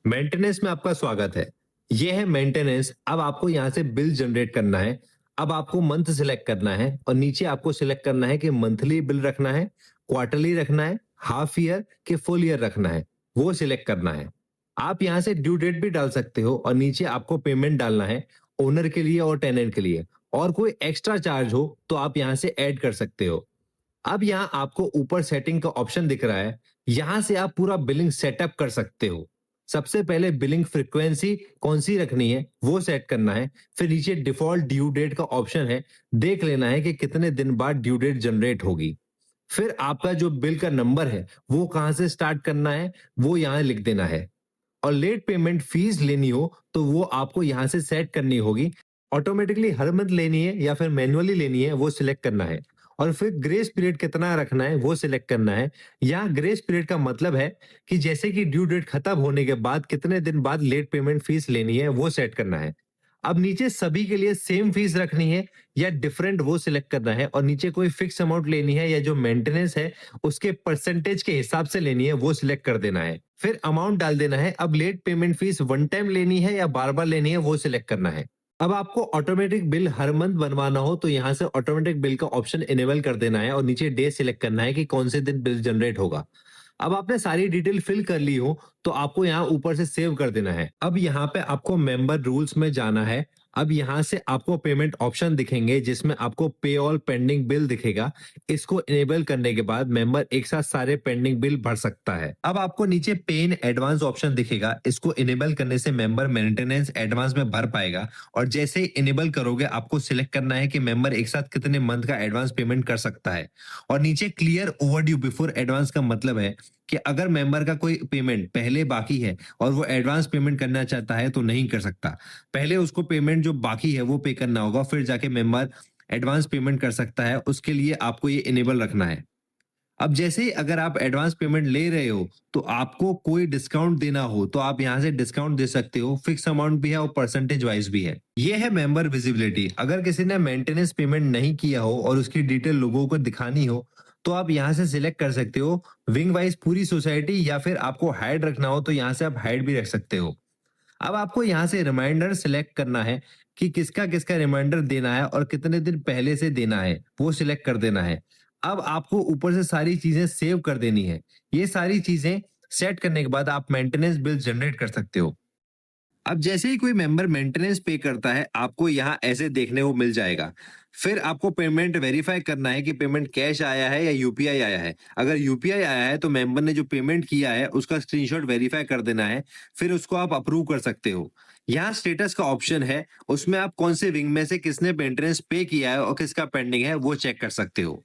Maintenance में आपका स्वागत है। ये है मेंटेनेंस। अब आपको यहाँ से बिल जनरेट करना है। अब आपको मंथ सिलेक्ट करना है और नीचे आपको सिलेक्ट करना है कि मंथली बिल रखना है, क्वार्टरली रखना है, हाफ ईयर के फुल ईयर रखना है, वो सिलेक्ट करना है। आप यहाँ से ड्यू डेट भी डाल सकते हो और नीचे आपको पेमेंट डालना है, ओनर के लिए और टेनेंट के लिए। और कोई एक्स्ट्रा चार्ज हो तो आप यहाँ से ऐड कर सकते हो। अब यहाँ आपको ऊपर सेटिंग का ऑप्शन दिख रहा है। यहाँ से आप पूरा बिलिंग सेटअप कर सकते हो। सबसे पहले बिलिंग फ्रीक्वेंसी कौन सी रखनी है वो सेट करना है। फिर नीचे डिफॉल्ट ड्यू डेट का ऑप्शन है, देख लेना है कि कितने दिन बाद ड्यू डेट जनरेट होगी। फिर आपका जो बिल का नंबर है वो कहाँ से स्टार्ट करना है वो यहाँ लिख देना है। और लेट पेमेंट फीस लेनी हो तो वो आपको यहाँ से सेट करनी होगी। ऑटोमेटिकली हर मंथ लेनी है या फिर मैन्युअली लेनी है वो सिलेक्ट करना है। और फिर ग्रेस पीरियड कितना रखना है वो सिलेक्ट करना है। यहाँ ग्रेस पीरियड का मतलब है कि जैसे कि ड्यू डेट खत्म होने के बाद कितने दिन बाद लेट पेमेंट फीस लेनी है वो सेट करना है। अब नीचे सभी के लिए सेम फीस रखनी है या डिफरेंट वो सिलेक्ट करना है। और नीचे कोई फिक्स अमाउंट लेनी है या जो मेंटेनेंस है उसके परसेंटेज के हिसाब से लेनी है वो सिलेक्ट कर देना है। फिर अमाउंट डाल देना है। अब late payment fees one time लेनी है या बार बार लेनी है वो सिलेक्ट करना है। अब आपको ऑटोमेटिक बिल हर मंथ बनवाना हो तो यहाँ से ऑटोमेटिक बिल का ऑप्शन इनेबल कर देना है और नीचे डे सिलेक्ट करना है कि कौन से दिन बिल जनरेट होगा। अब आपने सारी डिटेल फिल कर ली हो तो आपको यहाँ ऊपर से सेव कर देना है। अब यहाँ पे आपको मेंबर रूल्स में जाना है। अब यहाँ से आपको पेमेंट ऑप्शन दिखेंगे जिसमें आपको पे ऑल पेंडिंग बिल दिखेगा। इसको इनेबल करने के बाद मेंबर एक साथ सारे पेंडिंग बिल भर सकता है। अब आपको नीचे पे इन एडवांस ऑप्शन दिखेगा। इसको इनेबल करने से मेंबर मेंटेनेंस एडवांस में भर पाएगा। और जैसे ही इनेबल करोगे आपको सिलेक्ट करना है कि मेंबर एक साथ कितने मंथ का एडवांस पेमेंट कर सकता है। और नीचे क्लियर ओवरड्यू बिफोर एडवांस का मतलब है कि अगर मेंबर का कोई पेमेंट पहले बाकी है और वो एडवांस पेमेंट करना चाहता है तो नहीं कर सकता। पहले उसको पेमेंट जो बाकी है वो पे करना होगा, फिर जाके मेंबर एडवांस पेमेंट कर सकता है। उसके लिए आपको ये इनेबल रखना है। अब जैसे ही अगर आप एडवांस पेमेंट ले रहे हो तो आपको कोई डिस्काउंट देना हो तो आप यहाँ से डिस्काउंट दे सकते हो। फिक्स अमाउंट भी है और परसेंटेज वाइज भी है। ये है मेंबर विजिबिलिटी। अगर किसी ने मेंटेनेंस पेमेंट नहीं किया हो और उसकी डिटेल लोगों को दिखानी हो तो आप यहाँ से सिलेक्ट कर सकते हो विंग वाइज पूरी सोसाइटी, या फिर आपको हाइड रखना हो तो यहाँ से आप हाइड भी रख सकते हो। अब आपको यहाँ से रिमाइंडर सिलेक्ट करना है कि किसका किसका रिमाइंडर देना है और कितने दिन पहले से देना है वो सिलेक्ट कर देना है। अब आपको ऊपर से सारी चीजें सेव कर देनी है। ये सारी चीजें सेट करने के बाद आप मेंटेनेंस बिल जनरेट कर सकते हो। अब जैसे ही कोई मेंबर मेंटेनेंस पे करता है आपको यहाँ ऐसे देखने को मिल जाएगा। फिर आपको पेमेंट वेरीफाई करना है कि पेमेंट कैश आया है या यूपीआई आया है। अगर यूपीआई आया है तो मेंबर ने जो पेमेंट किया है उसका स्क्रीनशॉट वेरीफाई कर देना है। फिर उसको आप अप्रूव कर सकते हो। यहाँ स्टेटस का ऑप्शन है, उसमें आप कौन से विंग में से किसने मेंटेनेंस पे किया है और किसका पेंडिंग है वो चेक कर सकते हो।